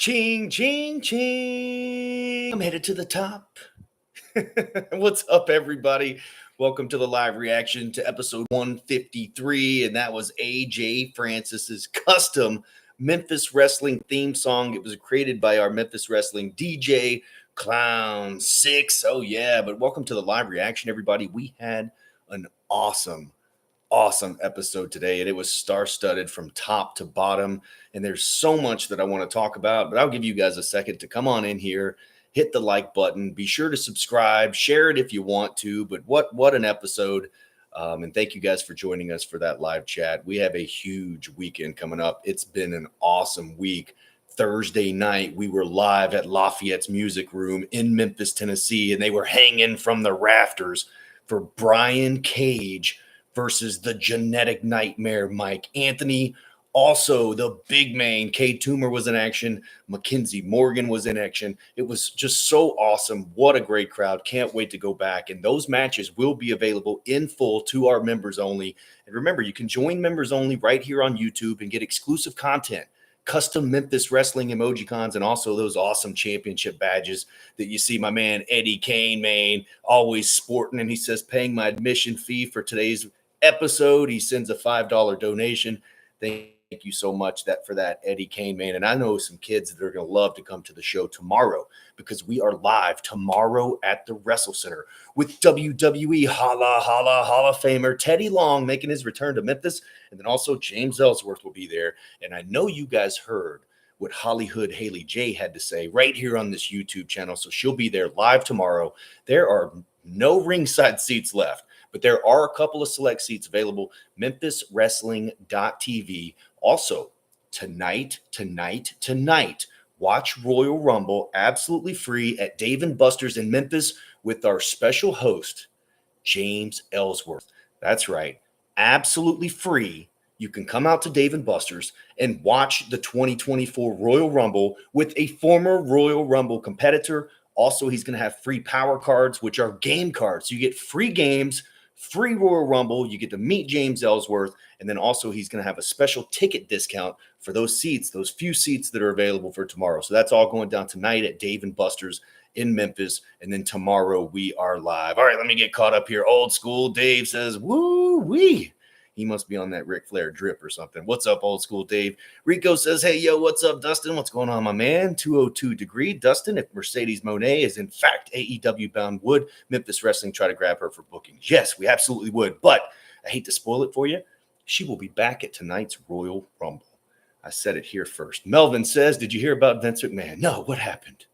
Ching, ching, ching. I'm headed to the top. What's up, everybody? Welcome to the live reaction to episode 153. And that was AJ Francis's custom Memphis Wrestling theme song. It was created by our Memphis Wrestling DJ, Clown 6. Oh, yeah. But welcome to the live reaction, everybody. We had an awesome episode today, and it was star-studded from top to bottom, and there's so much that I want to talk about, but I'll give you guys a second to come on in here, hit the like button, be sure to subscribe, share it if you want to. But what an episode. And thank you guys for joining us for that live chat. We have a huge weekend coming up. It's been an awesome week. Thursday night, we were live at Lafayette's Music Room in Memphis, Tennessee, and they were hanging from the rafters for Brian Cage versus the genetic nightmare Mike Anthony. Also, the big man, K Toomer, was in action. Mackenzie Morgan was in action. It was just so awesome. What a great crowd. Can't wait to go back. And those matches will be available in full to our members only. And remember, you can join members only right here on YouTube and get exclusive content, custom Memphis Wrestling emojicons, and also those awesome championship badges that you see my man Eddie Kane, man, always sporting. And he says, paying my admission fee for today's episode. He sends a $5 donation. Thank you so much for that, Eddie Kane, man. And I know some kids that are going to love to come to the show tomorrow, because we are live tomorrow at the Wrestle Center with WWE Hall of Famer Teddy Long making his return to Memphis. And then also James Ellsworth will be there. And I know you guys heard what Hollywood Haley J had to say right here on this YouTube channel. So she'll be there live tomorrow. There are no ringside seats left, but there are a couple of select seats available. MemphisWrestling.tv. Also, tonight, watch Royal Rumble absolutely free at Dave & Buster's in Memphis with our special host, James Ellsworth. That's right, absolutely free. You can come out to Dave & Buster's and watch the 2024 Royal Rumble with a former Royal Rumble competitor. Also, he's going to have free power cards, which are game cards. So you get free games, free Royal Rumble. You get to meet James Ellsworth. And then also he's going to have a special ticket discount for those seats, those few seats that are available for tomorrow. So that's all going down tonight at Dave & Buster's in Memphis. And then tomorrow we are live. All right, let me get caught up here. Old school Dave says, woo-wee. He must be on that Ric Flair drip or something. What's up, old school Dave? Rico says, hey, yo, what's up, Dustin? What's going on, my man? 202 Degree. Dustin, if Mercedes Monet is in fact AEW bound, would Memphis Wrestling try to grab her for bookings? Yes, we absolutely would. But I hate to spoil it for you. She will be back at tonight's Royal Rumble. I said it here first. Melvin says, did you hear about Vince McMahon? No, what happened?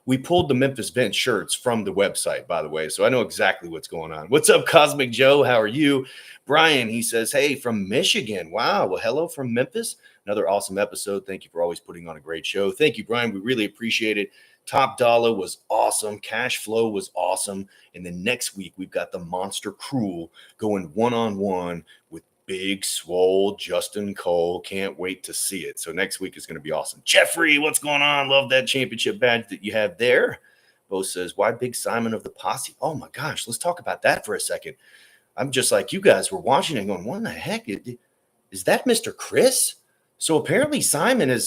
We pulled the Memphis Vince shirts from the website, by the way, so I know exactly what's going on. What's up, Cosmic Joe? How are you? Brian, he says, hey, from Michigan. Wow, well, hello from Memphis. Another awesome episode. Thank you for always putting on a great show. Thank you, Brian. We really appreciate it. Top Dollar was awesome. Cash Flow was awesome. And then next week, we've got the Monster Cruel going one-on-one with Big Swole Justin Cole. Can't wait to see it. So next week is going to be awesome. Jeffrey, what's going on? Love that championship badge that you have there. Bo says, why Big Simon of the Posse? Oh my gosh, let's talk about that for a second. I'm just like you guys were watching and going, what in the heck? Is that Mr. Chris? So apparently Simon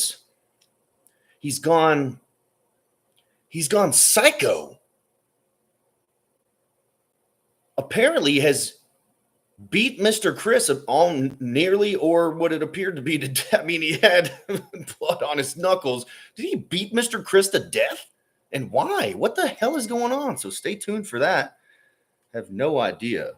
he's gone psycho. Apparently has beat Mr. Chris all nearly, or what it appeared to be, to death. I mean, he had blood on his knuckles. Did he beat Mr. Chris to death? And why? What the hell is going on? So stay tuned for that. Have no idea.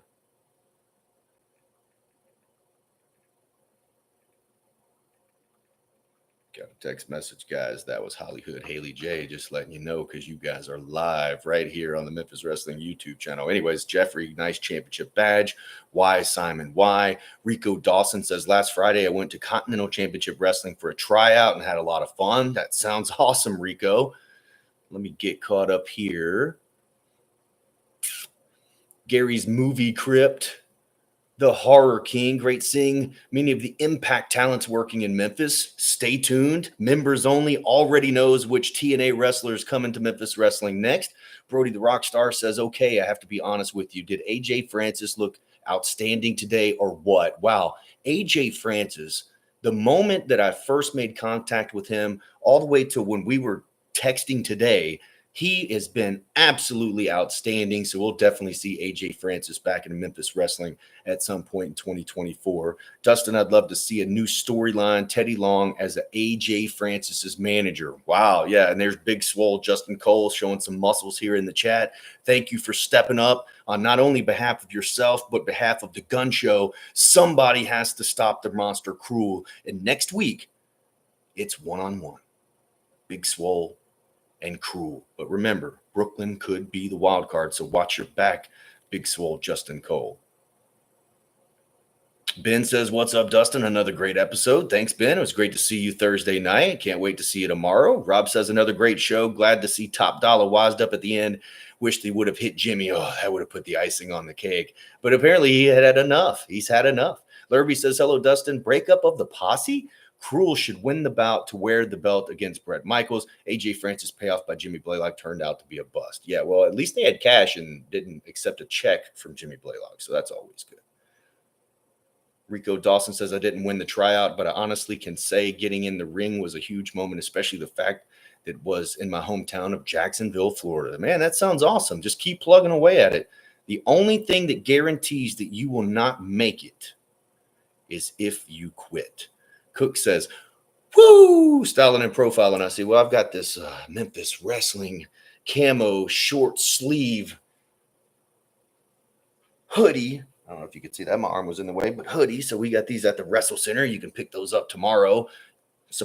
Got a text message, guys. That was Hollywood Haley J, just letting you know, because you guys are live right here on the Memphis Wrestling YouTube channel. Anyways, Jeffrey, nice championship badge. Why, Simon? Why? Rico Dawson says, last Friday I went to Continental Championship Wrestling for a tryout and had a lot of fun. That sounds awesome, Rico. Let me get caught up here. Gary's Movie Crypt. The Horror King. Great seeing many of the Impact talents working in Memphis. Stay tuned. Members only already knows which TNA wrestlers coming to Memphis Wrestling next. Brody the Rockstar says, okay, I have to be honest with you. Did AJ Francis look outstanding today or what? Wow. AJ Francis The moment that I first made contact with him, all the way to when we were texting today, he has been absolutely outstanding. So we'll definitely see AJ Francis back in Memphis Wrestling at some point in 2024. Dustin, I'd love to see a new storyline. Teddy Long as a AJ Francis's manager. Wow. Yeah. And there's Big Swole Justin Cole showing some muscles here in the chat. Thank you for stepping up on not only behalf of yourself, but behalf of the gun show. Somebody has to stop the Monster Cruel. And next week, it's one-on-one. Big Swole and Cruel. But remember, Brooklyn could be the wild card, so watch your back, Big Swole Justin Cole. Ben says, what's up, Dustin? Another great episode. Thanks, Ben. It was great to see you Thursday night. Can't wait to see you tomorrow. Rob says, another great show. Glad to see Top Dollar wised up at the end. Wish they would have hit Jimmy. Oh, that would have put the icing on the cake. But apparently he had enough. He's had enough. Lurby says, hello, Dustin. Breakup of the posse? Cruel should win the bout to wear the belt against Bret Michaels. AJ Francis payoff by Jimmy Blaylock turned out to be a bust. Yeah, well, at least they had cash and didn't accept a check from Jimmy Blaylock, so that's always good. Rico Dawson says, I didn't win the tryout, but I honestly can say getting in the ring was a huge moment, especially the fact that it was in my hometown of Jacksonville, Florida. Man, that sounds awesome. Just keep plugging away at it. The only thing that guarantees that you will not make it is if you quit. Cook says, woo, styling and profiling. I say, well, I've got this Memphis Wrestling camo short sleeve hoodie. I don't know if you could see that. My arm was in the way, but hoodie. So we got these at the Wrestle Center. You can pick those up tomorrow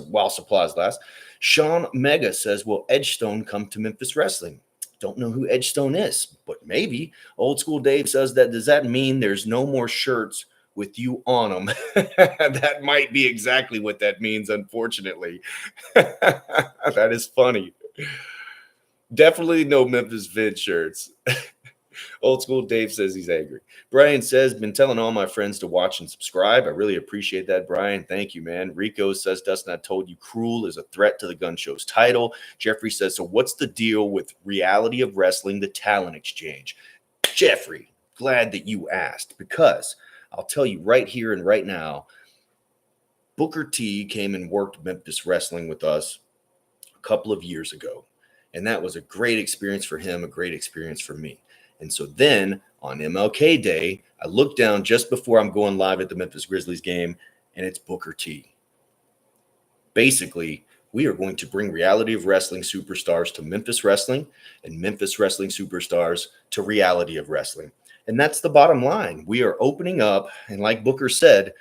while supplies last. Sean Mega says, will Edgestone come to Memphis Wrestling? Don't know who Edgestone is, but maybe. Old School Dave says that. Does that mean there's no more shirts with you on them? That might be exactly what that means, unfortunately. That is funny. Definitely no Memphis Vince shirts. Old School Dave says he's angry. Brian says, been telling all my friends to watch and subscribe. I really appreciate that, Brian. Thank you, man. Rico says, Dustin, I told you Cruel is a threat to the gun show's title. Jeffrey says, so what's the deal with Reality of Wrestling, the talent exchange? Jeffrey, glad that you asked, because I'll tell you right here and right now, Booker T came and worked Memphis Wrestling with us a couple of years ago. And that was a great experience for him, a great experience for me. And so then on MLK Day, I look down just before I'm going live at the Memphis Grizzlies game, and it's Booker T. Basically, we are going to bring Reality of Wrestling superstars to Memphis Wrestling and Memphis Wrestling superstars to Reality of Wrestling. And that's the bottom line. We are opening up, and like Booker said,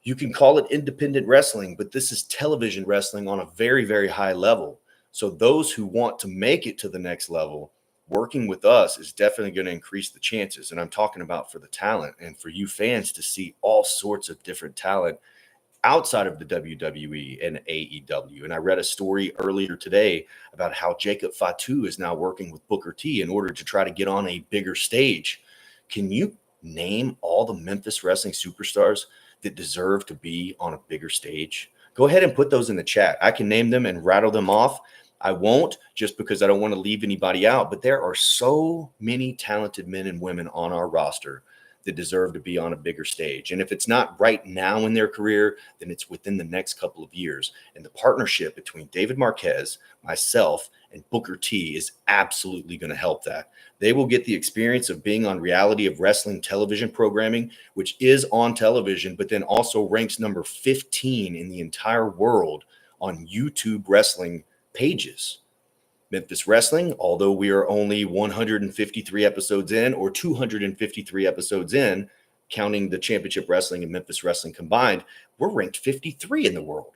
you can call it independent wrestling, but this is television wrestling on a very, very high level. So those who want to make it to the next level, working with us is definitely going to increase the chances. And I'm talking about for the talent and for you fans to see all sorts of different talent outside of the WWE and AEW. And I read a story earlier today about how Jacob Fatu is now working with Booker T in order to try to get on a bigger stage. Can you name all the Memphis Wrestling superstars that deserve to be on a bigger stage? Go ahead and put those in the chat. I can name them and rattle them off. I won't, just because I don't want to leave anybody out, but there are so many talented men and women on our roster that deserve to be on a bigger stage. And if it's not right now in their career, then it's within the next couple of years. And the partnership between David Marquez, myself, and Booker T is absolutely going to help that. They will get the experience of being on Reality of Wrestling television programming, which is on television, but then also ranks number 15 in the entire world on YouTube wrestling pages. Memphis Wrestling, although we are only 153 episodes in or 253 episodes in, counting the Championship Wrestling and Memphis Wrestling combined, we're ranked 53 in the world.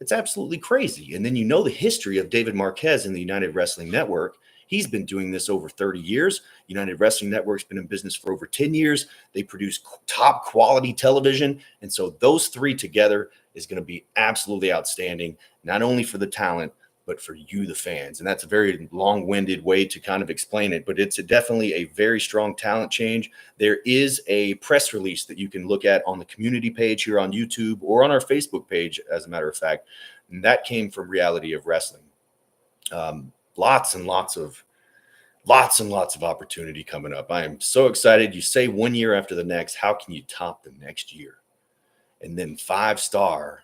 It's absolutely crazy. And then you know the history of David Marquez in the United Wrestling Network. He's been doing this over 30 years. United Wrestling Network's been in business for over 10 years. They produce top quality television. And so those three together is going to be absolutely outstanding, not only for the talent, but for you, the fans. And that's a very long-winded way to kind of explain it, but it's definitely a very strong talent change. There is a press release that you can look at on the community page here on YouTube or on our Facebook page, as a matter of fact. And that came from Reality of Wrestling. Lots and lots of opportunity coming up. I am so excited. You say 1 year after the next, how can you top the next year? And then 5-star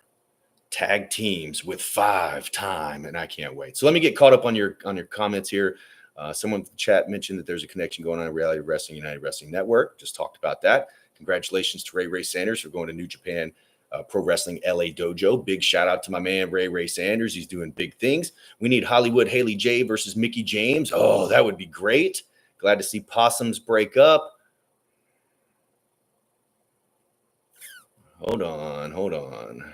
tag teams with 5-time, and I can't wait. So let me get caught up on your comments here. Someone in the chat mentioned that there's a connection going on in Reality Wrestling United Wrestling Network. Just talked about that. Congratulations to Ray Sanders for going to New Japan Pro Wrestling LA Dojo. Big shout out to my man Ray Sanders. He's doing big things. We need Hollywood Haley J versus Mickey James. Oh, that would be great. Glad to see Possums break up. Hold on.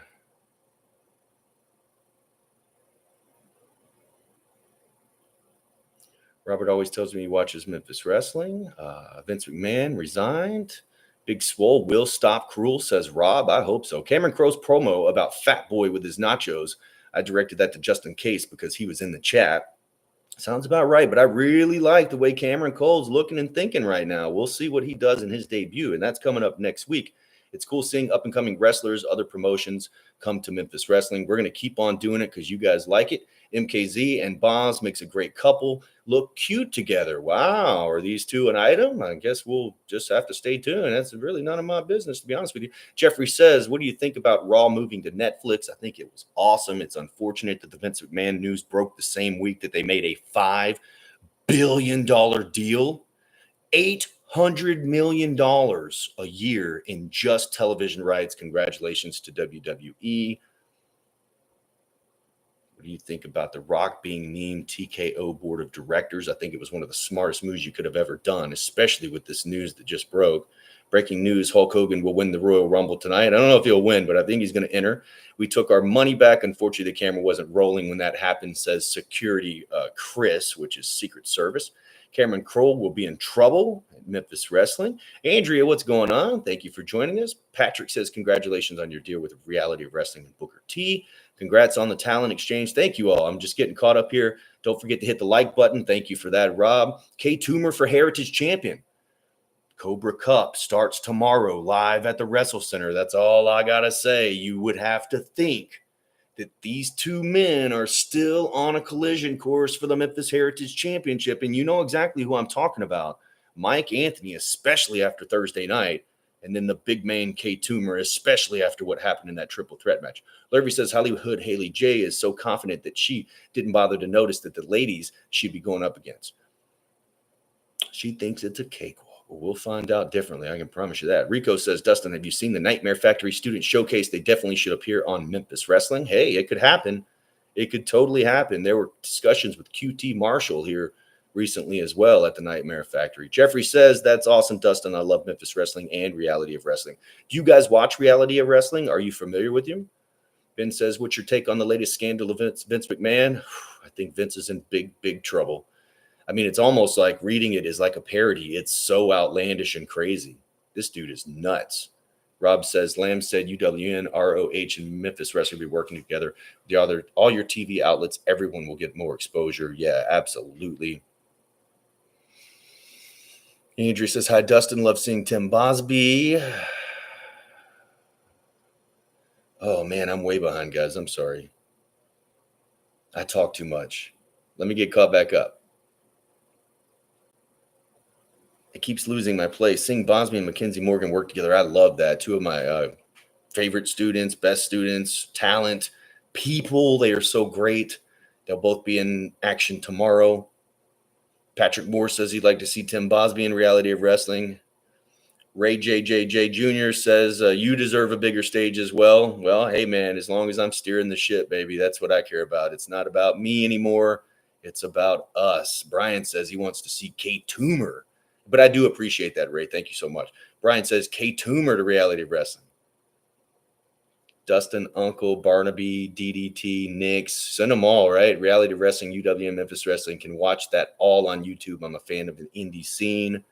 Robert always tells me he watches Memphis Wrestling. Vince McMahon resigned. Big Swole will stop cruel, says Rob. I hope so. Cameron Crowe's promo about Fat Boy with his nachos. I directed that to Justin Case because he was in the chat. Sounds about right, but I really like the way Cameron Cole's looking and thinking right now. We'll see what he does in his debut, and that's coming up next week. It's cool seeing up-and-coming wrestlers, other promotions come to Memphis Wrestling. We're going to keep on doing it because you guys like it. MKZ and Boz makes a great couple. Look cute together. Wow. Are these two an item? I guess we'll just have to stay tuned. That's really none of my business, to be honest with you. Jeffrey says, what do you think about Raw moving to Netflix? I think it was awesome. It's unfortunate that the Vince McMahon news broke the same week that they made a $5 billion deal. $800 million a year in just television rights. Congratulations to WWE. What do you think about The Rock being named TKO board of directors? I think it was one of the smartest moves you could have ever done, especially with this news that just broke. Breaking news, Hulk Hogan will win the Royal Rumble tonight. I don't know if he'll win, but I think he's going to enter. We took our money back. Unfortunately, the camera wasn't rolling when that happened, says Security Chris, which is Secret Service. Cameron Crowe will be in trouble at Memphis Wrestling. Andrea, what's going on? Thank you for joining us. Patrick says, congratulations on your deal with Reality of Wrestling and Booker T. Congrats on the talent exchange. Thank you all. I'm just getting caught up here. Don't forget to hit the like button. Thank you for that, Rob. K. Toomer for Heritage Champion. Cobra Cup starts tomorrow live at the Wrestle Center. That's all I got to say. You would have to think that these two men are still on a collision course for the Memphis Heritage Championship. And you know exactly who I'm talking about. Mike Anthony, especially after Thursday night. And then the big man K. Toomer, especially after what happened in that triple threat match. Larry says Hollywood Haley J is so confident that she didn't bother to notice that the ladies she'd be going up against. She thinks it's a cakewalk. We'll find out differently. I can promise you that. Rico says, Dustin, have you seen the Nightmare Factory Student Showcase? They definitely should appear on Memphis Wrestling. Hey, it could happen. It could totally happen. There were discussions with QT Marshall here recently as well at the Nightmare Factory. Jeffrey says, that's awesome, Dustin. I love Memphis Wrestling and Reality of Wrestling. Do you guys watch Reality of Wrestling? Are you familiar with him? Ben says, what's your take on the latest scandal of Vince McMahon? I think Vince is in big trouble. I mean, it's almost like reading it is like a parody. It's so outlandish and crazy. This dude is nuts. Rob says, Lamb said UWN, ROH, and Memphis Wrestling will be working together. All your TV outlets, everyone will get more exposure. Yeah, absolutely. Andrew says, hi, Dustin. Love seeing Tim Bosby. Oh, man, I'm way behind, guys. I'm sorry. I talk too much. Let me get caught back up. It keeps losing my place. Seeing Bosby and Mackenzie Morgan work together, I love that. Two of my favorite students, best students, talent, people. They are so great. They'll both be in action tomorrow. Patrick Moore says he'd like to see Tim Bosby in Reality of Wrestling. Ray JJJ Jr. says, you deserve a bigger stage as well. Well, hey, man, as long as I'm steering the ship, baby, that's what I care about. It's not about me anymore. It's about us. Brian says he wants to see K. Toomer. But I do appreciate that, Ray. Thank you so much. Brian says, K. Toomer to Reality of Wrestling. Dustin, Uncle, Barnaby, DDT, Nix. Send them all, right? Reality of Wrestling, UWM, Memphis Wrestling. Can watch that all on YouTube. I'm a fan of the indie scene.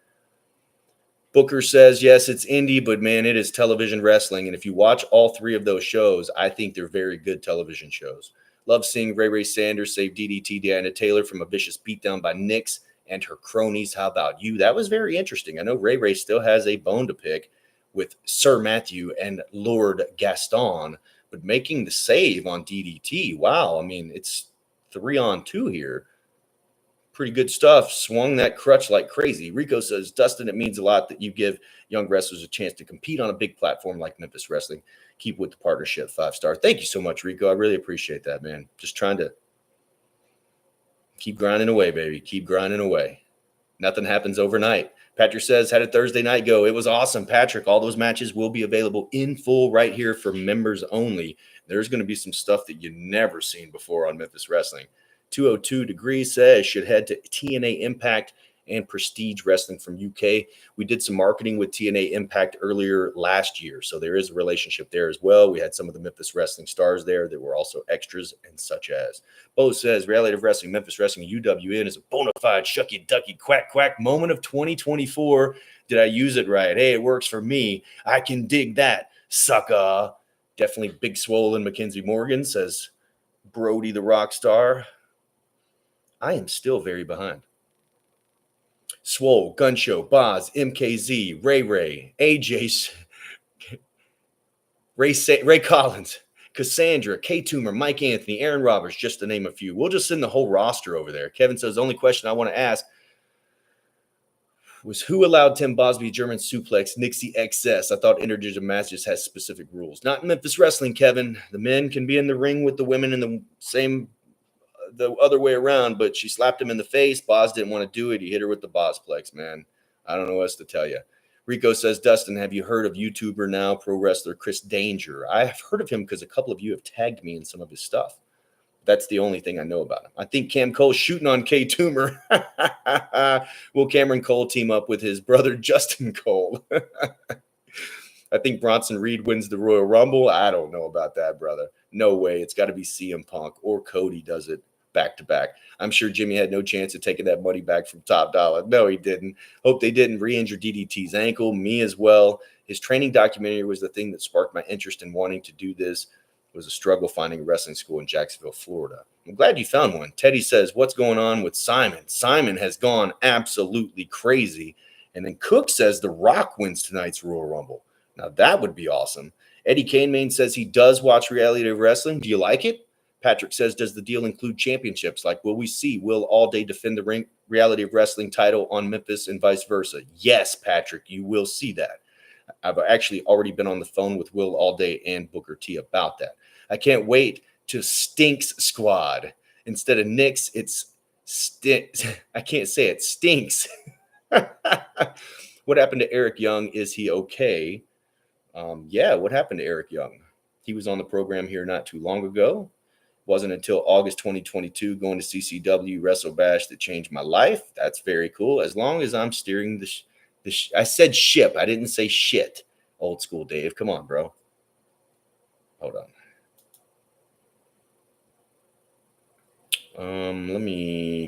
Booker says, yes, it's indie, but, man, it is television wrestling. And if you watch all three of those shows, I think they're very good television shows. Love seeing Ray Sanders save DDT Deanna Taylor from a vicious beatdown by Nix and her cronies. How about you? That was very interesting. I know Ray still has a bone to pick with Sir Matthew and Lord Gaston, but making the save on DDT, wow. I mean, it's 3-on-2 here. Pretty good stuff. Swung that crutch like crazy. Rico says, Dustin, it means a lot that you give young wrestlers a chance to compete on a big platform like Memphis Wrestling. Keep with the partnership, 5-star. Thank you so much, Rico. I really appreciate that, man. Just trying to keep grinding away, baby. Keep grinding away. Nothing happens overnight. Patrick says, how did Thursday night go? It was awesome, Patrick. All those matches will be available in full right here for members only. There's going to be some stuff that you've never seen before on Memphis Wrestling. 202 Degrees says, should head to TNA Impact and Prestige Wrestling from UK. We did some marketing with TNA Impact earlier last year, so there is a relationship there as well. We had some of the Memphis Wrestling stars there that were also extras, and such as Bo says, Reality of Wrestling, Memphis Wrestling, UWN is a bona fide shucky ducky quack quack moment of 2024. Did I use it right? Hey, it works for me. I can dig that, sucker. Definitely Big Swollen Mackenzie Morgan says, Brody the Rock Star. I am still very behind. Swole, Gun Show, Boz, MKZ, Ray, AJ, Ray Collins, Cassandra, K Toomer, Mike Anthony, Aaron Roberts, just to name a few. We'll just send the whole roster over there. Kevin says, the only question I want to ask was who allowed Tim Bosby German suplex Nixie XS? I thought interdivision matches has specific rules. Not in Memphis Wrestling, Kevin. The men can be in the ring with the women in the other way around, but she slapped him in the face. Boz didn't want to do it. He hit her with the Bosplex, man. I don't know what else to tell you. Rico says, Dustin, have you heard of YouTuber now, pro wrestler Chris Danger? I have heard of him because a couple of you have tagged me in some of his stuff. That's the only thing I know about him. I think Cam Cole's shooting on K Toomer. Will Cameron Cole team up with his brother Justin Cole? I think Bronson Reed wins the Royal Rumble. I don't know about that, brother. No way. It's got to be CM Punk or Cody does it back to back. I'm sure Jimmy had no chance of taking that money back from Top Dollar. No, he didn't. Hope they didn't re-injure DDT's ankle. Me as well. His training documentary was the thing that sparked my interest in wanting to do this. It was a struggle finding a wrestling school in Jacksonville, Florida. I'm glad you found one. Teddy says, what's going on with Simon? Simon has gone absolutely crazy. And then Cook says The Rock wins tonight's Royal Rumble. Now that would be awesome. Eddie Kanemane says he does watch Reality of Wrestling. Do you like it? Patrick says, does the deal include championships? Like, will we see Will All Day defend the Reality of Wrestling title on Memphis and vice versa? Yes, Patrick, you will see that. I've actually already been on the phone with Will All Day and Booker T about that. I can't wait to Stinks Squad. Instead of Knicks, it's I can't say it. Stinks. What happened to Eric Young? Is he okay? Yeah, what happened to Eric Young? He was on the program here not too long ago. Wasn't until August 2022 going to CCW Wrestle Bash that changed my life. That's very cool. As long as I'm steering I said ship. I didn't say shit. Old school Dave. Come on, bro. Hold on.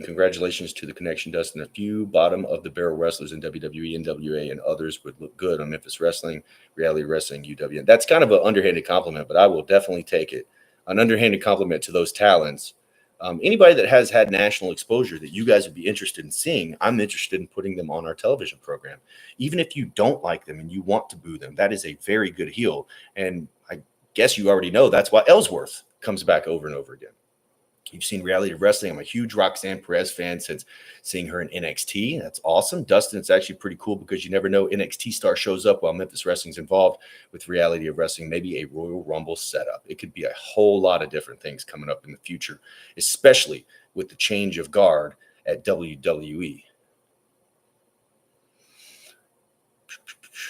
Congratulations to the connection, Dustin. A few bottom of the barrel wrestlers in WWE, NWA, and others would look good on Memphis Wrestling, Reality Wrestling, UW. That's kind of an underhanded compliment, but I will definitely take it. An underhanded compliment to those talents. Anybody that has had national exposure that you guys would be interested in seeing, I'm interested in putting them on our television program. Even if you don't like them and you want to boo them, that is a very good heel. And I guess you already know that's why Ellsworth comes back over and over again. You've seen Reality of Wrestling. I'm a huge Roxanne Perez fan since seeing her in NXT. That's awesome. Dustin, it's actually pretty cool because you never know. NXT star shows up while Memphis Wrestling's involved with Reality of Wrestling, maybe a Royal Rumble setup. It could be a whole lot of different things coming up in the future, especially with the change of guard at WWE.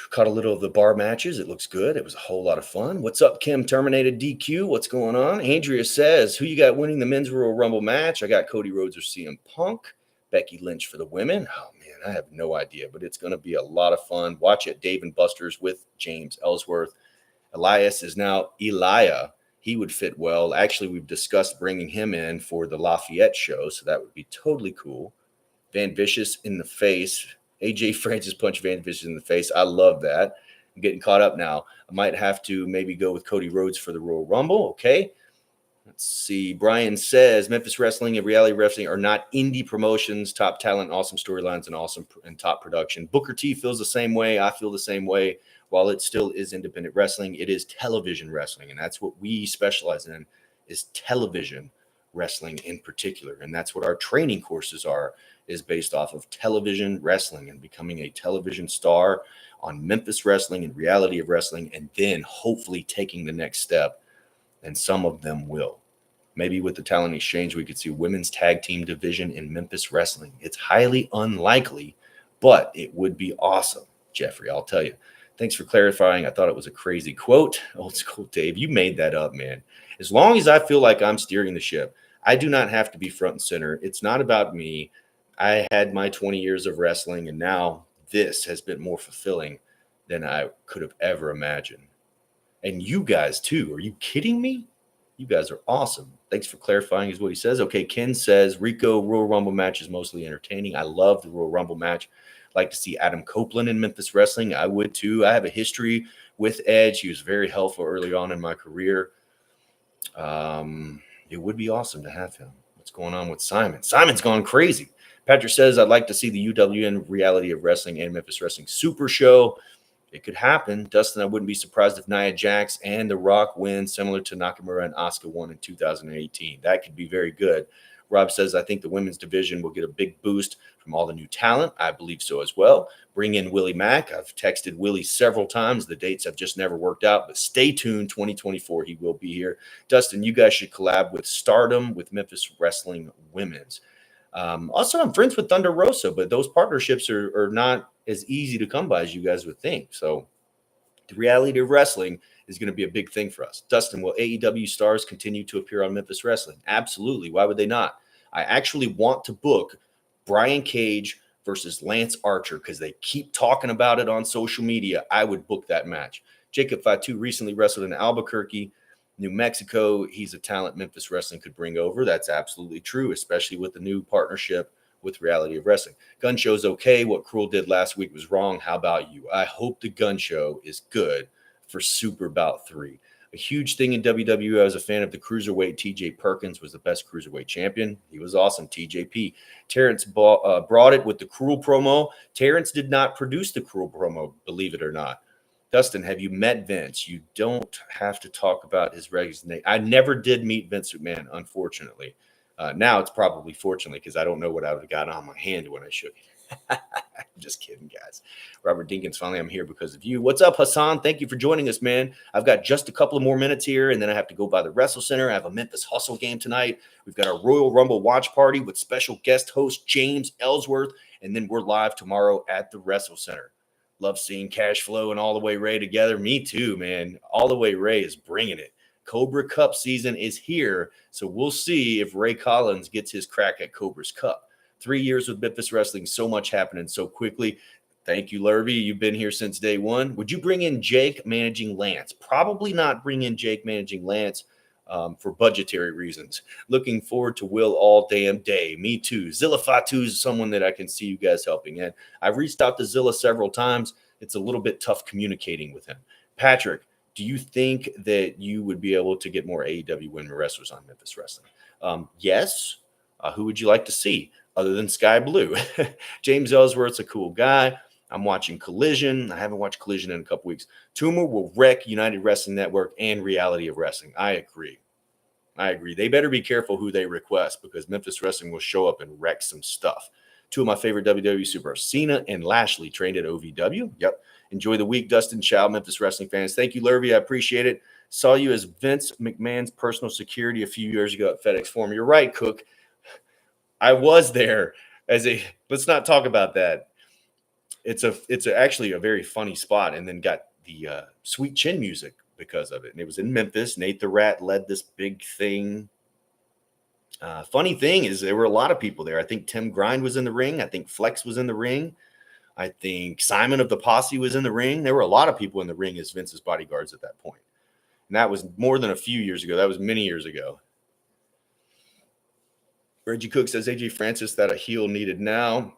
Caught a little of the bar matches. It looks good. It was a whole lot of fun. What's up, Kim Terminated DQ? What's going on? Andrea says, who you got winning the men's Royal Rumble match? I got Cody Rhodes or CM Punk. Becky Lynch for the women. Oh, man, I have no idea, but it's going to be a lot of fun. Watch it, Dave and Buster's with James Ellsworth. Elias is now Elia. He would fit well. Actually, we've discussed bringing him in for the Lafayette show, so that would be totally cool. Van Vicious in the face. AJ Francis punched Van Vicious in the face. I love that. I'm getting caught up now. I might have to maybe go with Cody Rhodes for the Royal Rumble. Okay. Let's see. Brian says Memphis Wrestling and Reality Wrestling are not indie promotions, top talent, awesome storylines, and awesome and top production. Booker T feels the same way. I feel the same way. While it still is independent wrestling, it is television wrestling, and that's what we specialize in, is television wrestling in particular. And that's what our training courses are, is based off of television wrestling and becoming a television star on Memphis wrestling and reality of wrestling, and then hopefully taking the next step. And some of them will. Maybe with the talent exchange, we could see women's tag team division in Memphis wrestling. It's highly unlikely, but it would be awesome, Jeffrey, I'll tell you. Thanks for clarifying. I thought it was a crazy quote. Old school Dave, you made that up, man. As long as I feel like I'm steering the ship, I do not have to be front and center. It's not about me. I had my 20 years of wrestling, and now this has been more fulfilling than I could have ever imagined. And you guys, too. Are you kidding me? You guys are awesome. Thanks for clarifying, is what he says. Okay, Ken says, Rico, Royal Rumble match is mostly entertaining. I love the Royal Rumble match. Like to see Adam Copeland in Memphis wrestling. I would, too. I have a history with Edge. He was very helpful early on in my career. It would be awesome to have him. What's going on with Simon? Simon's gone crazy. Patrick says, I'd like to see the UWN Reality of Wrestling and Memphis Wrestling Super Show. It could happen. Dustin, I wouldn't be surprised if Nia Jax and The Rock win, similar to Nakamura and Asuka won in 2018. That could be very good. Rob says, I think the women's division will get a big boost from all the new talent. I believe so as well. Bring in Willie Mack. I've texted Willie several times. The dates have just never worked out, but stay tuned. 2024, he will be here. Dustin, you guys should collab with Stardom with Memphis Wrestling Women's. Also, I'm friends with Thunder Rosa, but those partnerships are not as easy to come by as you guys would think. So the reality of wrestling is going to be a big thing for us. Dustin, will AEW stars continue to appear on Memphis Wrestling? Absolutely. Why would they not? I actually want to book Brian Cage versus Lance Archer because they keep talking about it on social media. I would book that match. Jacob Fatu recently wrestled in Albuquerque, New Mexico. He's a talent Memphis Wrestling could bring over. That's absolutely true, especially with the new partnership with Reality of Wrestling. Gun Show's okay. What Cruel did last week was wrong. How about you? I hope the Gun Show is good for Super Bout 3. A huge thing in WWE, I was a fan of the Cruiserweight. TJ Perkins was the best Cruiserweight champion. He was awesome. TJP. Terrence brought it with the Cruel promo. Terrence did not produce the Cruel promo, believe it or not. Dustin, have you met Vince? You don't have to talk about his resignation. I never did meet Vince McMahon, unfortunately. Now it's probably fortunately because I don't know what I would have got on my hand when I shook it. Just kidding, guys. Robert Dinkins, finally, I'm here because of you. What's up, Hassan? Thank you for joining us, man. I've got just a couple of more minutes here, and then I have to go by the Wrestle Center. I have a Memphis Hustle game tonight. We've got our Royal Rumble watch party with special guest host James Ellsworth, and then we're live tomorrow at the Wrestle Center. Love seeing Cash Flow and All the Way Ray together. Me too, man. All the Way Ray is bringing it. Cobra Cup season is here, so we'll see if Ray Collins gets his crack at Cobra's Cup. 3 years with Memphis Wrestling, so much happening so quickly. Thank you, Lurvy. You've been here since day one. Would you bring in Jake managing Lance? Probably not bring in Jake managing Lance for budgetary reasons. Looking forward to Will all damn day. Me too. Zilla Fatu is someone that I can see you guys helping. And I've reached out to Zilla several times. It's a little bit tough communicating with him. Patrick, do you think that you would be able to get more AEW women wrestlers on Memphis Wrestling? Yes. Who would you like to see other than Sky Blue? James Ellsworth's a cool guy. I'm watching Collision. I haven't watched Collision in a couple weeks. Tumor will wreck United Wrestling Network and Reality of Wrestling. I agree. They better be careful who they request because Memphis Wrestling will show up and wreck some stuff. Two of my favorite WWE superstars, Cena and Lashley, trained at OVW. Yep. Enjoy the week, Dustin. Ciao, Memphis Wrestling fans. Thank you, Lurvy. I appreciate it. Saw you as Vince McMahon's personal security a few years ago at FedEx Forum. You're right, Cook. I was there let's not talk about that. It's actually a very funny spot, and then got the Sweet Chin music because of it. And it was in Memphis. Nate the Rat led this big thing. Funny thing is there were a lot of people there. I think Tim Grind was in the ring. I think Flex was in the ring. I think Simon of the Posse was in the ring. There were a lot of people in the ring as Vince's bodyguards at that point. And that was more than a few years ago. That was many years ago. Reggie Cook says, AJ Francis, that a heel needed now.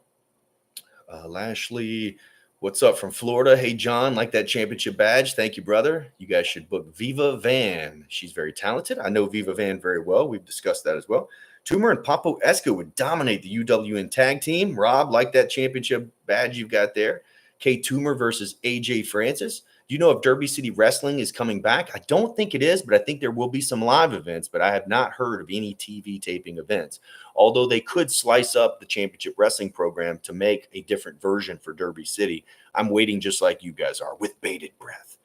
Lashley, what's up from Florida? Hey, John, like that championship badge. Thank you, brother. You guys should book Viva Van. She's very talented. I know Viva Van very well. We've discussed that as well. Tumor and Papo Esco would dominate the UWN tag team. Rob, like that championship badge you've got there. K Tumor versus AJ Francis. Do you know if Derby City Wrestling is coming back? I don't think it is, but I think there will be some live events, but I have not heard of any TV taping events. Although they could slice up the championship wrestling program to make a different version for Derby City. I'm waiting just like you guys are with bated breath.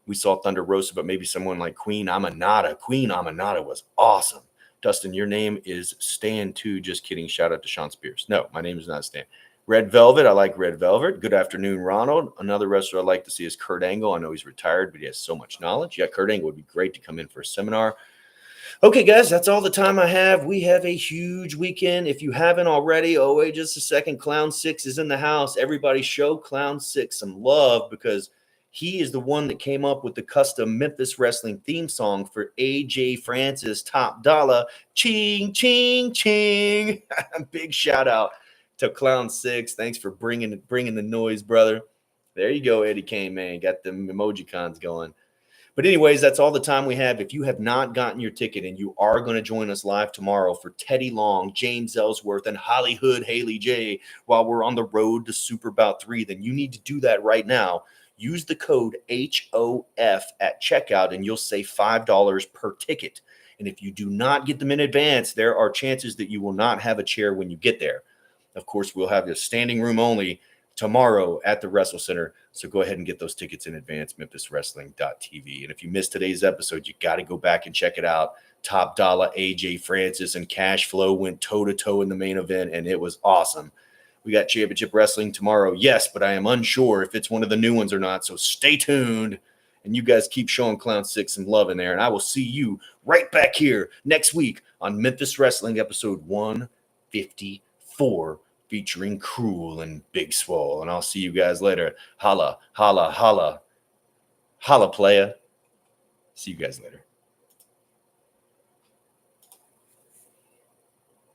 We saw Thunder Rosa, but maybe someone like Queen Amanada. Queen Amanada was awesome. Dustin, your name is Stan too. Just kidding. Shout out to Sean Spears. No, my name is not Stan. Red Velvet. I like Red Velvet. Good afternoon, Ronald. Another wrestler I'd like to see is Kurt Angle. I know he's retired, but he has so much knowledge. Yeah, Kurt Angle would be great to come in for a seminar. Okay, guys, that's all the time I have. We have a huge weekend. If you haven't already, oh, wait just a second. Clown 6 is in the house. Everybody show Clown 6 some love because he is the one that came up with the custom Memphis wrestling theme song for AJ Francis Top Dollar. Ching, ching, ching. Big shout out to Clown 6. Thanks for bringing the noise, brother. There you go, Eddie Kane, man. Got the emoji cons going. But anyways, that's all the time we have. If you have not gotten your ticket and you are going to join us live tomorrow for Teddy Long, James Ellsworth, and Hollywood Haley J while we're on the road to Super Bout 3, then you need to do that right now. Use the code HOF at checkout and you'll save $5 per ticket. And if you do not get them in advance, there are chances that you will not have a chair when you get there. Of course, we'll have a standing room only tomorrow at the Wrestle Center. So go ahead and get those tickets in advance, memphiswrestling.tv. And if you missed today's episode, you got to go back and check it out. Top Dollar, AJ Francis, and Cash Flow went toe-to-toe in the main event, and it was awesome. We got Championship Wrestling tomorrow, yes, but I am unsure if it's one of the new ones or not, so stay tuned. And you guys keep showing Clown 6 some love in there, and I will see you right back here next week on Memphis Wrestling episode 154. Featuring Cruel and Big Swole. And I'll see you guys later. Holla, holla, holla. Holla, playa. See you guys later.